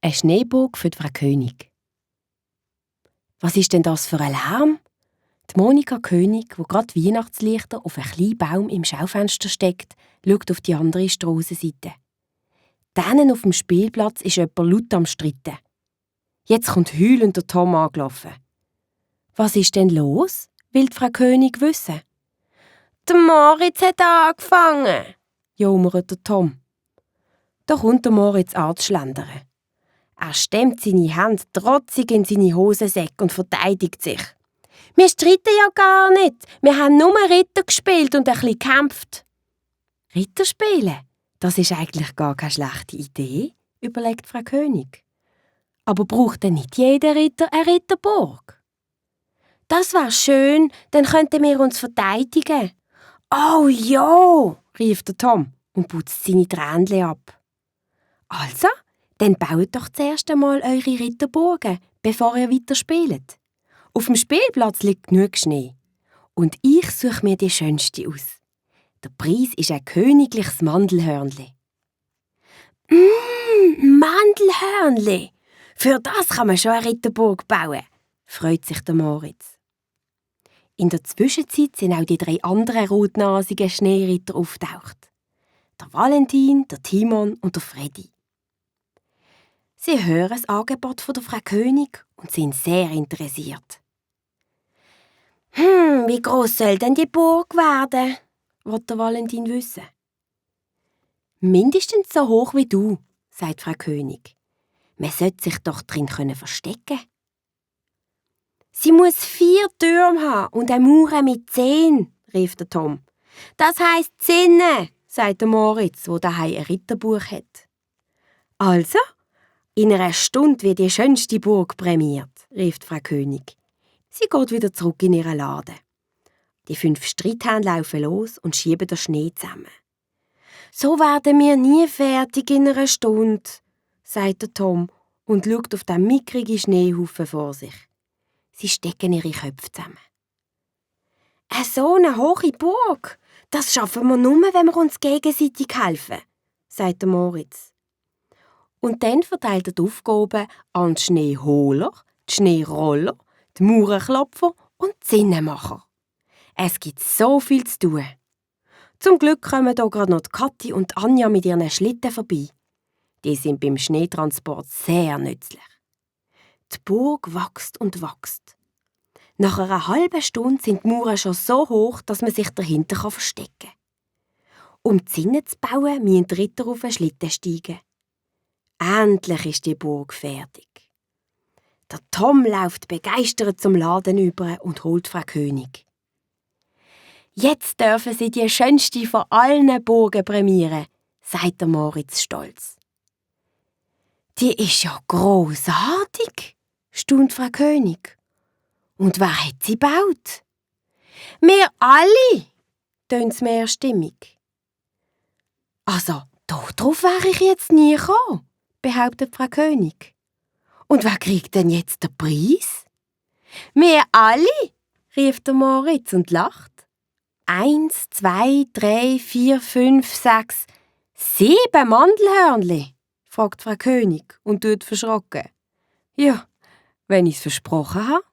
Eine Schneeburg für die Frau König. Was ist denn das für ein Lärm? Die Monika König, die gerade Weihnachtslichter auf einen kleinen Baum im Schaufenster steckt, schaut auf die andere Strassenseite. Denen auf dem Spielplatz ist jemand laut am Streiten. Jetzt kommt heulend der Tom angelaufen. Was ist denn los? Will die Frau König wissen. Der Moritz hat angefangen, jammert der Tom. Da kommt der Moritz anzuschlendern. Er stemmt seine Hände trotzig in seine Hosensäcke und verteidigt sich. Wir streiten ja gar nicht. Wir haben nur Ritter gespielt und ein bisschen gekämpft. Ritter spielen? Das ist eigentlich gar keine schlechte Idee, überlegt Frau König. Aber braucht denn nicht jeder Ritter eine Ritterburg? Das wäre schön, dann könnten wir uns verteidigen. Oh ja, rief der Tom und putzt seine Tränchen ab. Also, dann baut doch zuerst einmal eure Ritterburgen, bevor ihr weiter spielt. Auf dem Spielplatz liegt genug Schnee. Und ich suche mir die schönste aus. Der Preis ist ein königliches Mandelhörnli. Mandelhörnli! Für das kann man schon eine Ritterburg bauen, freut sich der Moritz. In der Zwischenzeit sind auch die 3 anderen rotnasigen Schneeritter auftaucht. Der Valentin, der Timon und der Freddy. Sie hören das Angebot von der Frau König und sind sehr interessiert. Wie groß soll denn die Burg werden? Will der Valentin wissen. Mindestens so hoch wie du, sagt Frau König. Man sollte sich doch drin verstecken. Sie muss 4 Türme haben und eine Mauer mit 10, rief der Tom. Das heisst Zinne, sagt der Moritz, der daheim ein Ritterbuch hat. Also, in einer Stunde wird die schönste Burg prämiert, rief die Frau König. Sie geht wieder zurück in ihren Laden. Die 5 Streithähne laufen los und schieben den Schnee zusammen. So werden wir nie fertig in einer Stunde, sagt der Tom und schaut auf den mickrigen Schneehaufen vor sich. Sie stecken ihre Köpfe zusammen. So eine hohe Burg, das schaffen wir nur, wenn wir uns gegenseitig helfen, sagt der Moritz. Und dann verteilt er die Aufgaben an die Schneeholer, die Schneeroller, die Mauerklopfer und die Zinnenmacher. Es gibt so viel zu tun. Zum Glück kommen hier gerade noch Kathi und Anja mit ihren Schlitten vorbei. Die sind beim Schneetransport sehr nützlich. Die Burg wächst und wächst. Nach einer halben Stunde sind die Mauern schon so hoch, dass man sich dahinter verstecken kann. Um die Zinne zu bauen, müssen die Ritter auf einen Schlitten steigen. Endlich ist die Burg fertig. Der Tom läuft begeistert zum Laden über und holt Frau König. Jetzt dürfen sie die schönste von allen Burgen prämieren, sagt der Moritz stolz. Die ist ja grossartig, staunt Frau König. Und wer hat sie gebaut? Wir alle, tönt's mehrstimmig. Also, darauf wäre ich jetzt nie gekommen, behauptet Frau König. Und wer kriegt denn jetzt den Preis? Wir alle, rief der Moritz und lacht. 1, 2, 3, 4, 5, 6, 7 Mandelhörnli, fragt Frau König und tut verschrocken. Ja, wenn ich's versprochen habe.